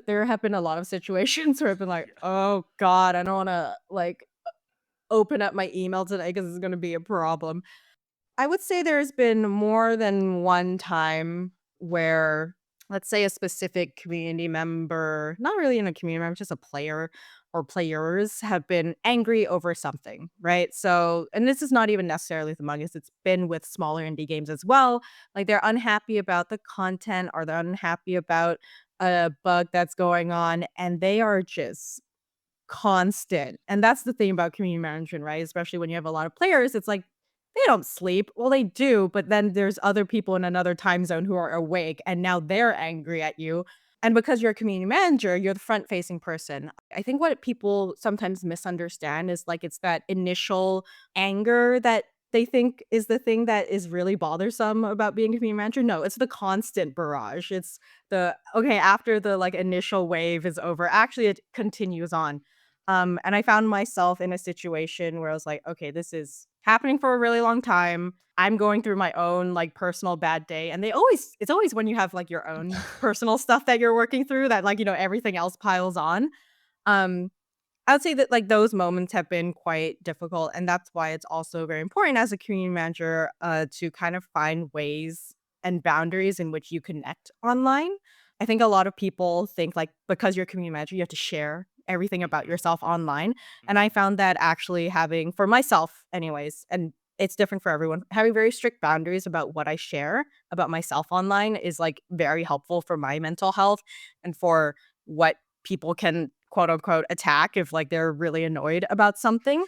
There have been a lot of situations where I've been like, Yeah. "Oh god, I don't wanna, like, open up my email today because it's gonna be a problem." I would say there's been more than one time where, let's say, a specific community member, not really in a community member, just a player or players have been angry over something, right? So, and this is not even necessarily with Among Us, it's been with smaller indie games as well. Like they're unhappy about the content or they're unhappy about a bug that's going on, and they are just constant, and that's the thing about community management, right? Especially when you have a lot of players, it's like, they don't sleep. Well, they do, but then there's other people in another time zone who are awake, and now they're angry at you, and because you're a community manager, you're the front-facing person. I think what people sometimes misunderstand is, like, it's that initial anger that they think is the thing that is really bothersome about being a community manager. No, it's the constant barrage. It's the, "Okay, after the, like, initial wave is over," actually, it continues on. And I found myself in a situation where I was like, okay, this is happening for a really long time. I'm going through my own like personal bad day. And it's always when you have like your own personal stuff that you're working through that like, everything else piles on. Um, I would say that like those moments have been quite difficult. And that's why it's also very important as a community manager to kind of find ways and boundaries in which you connect online. I think a lot of people think like because you're a community manager, you have to share everything about Mhm, yourself online. And I mhm, found that actually having, for myself, anyways, and it's different for everyone, having very strict boundaries about what I share about myself online is like very helpful for my mental health and for what people can quote unquote attack if like they're really annoyed about something.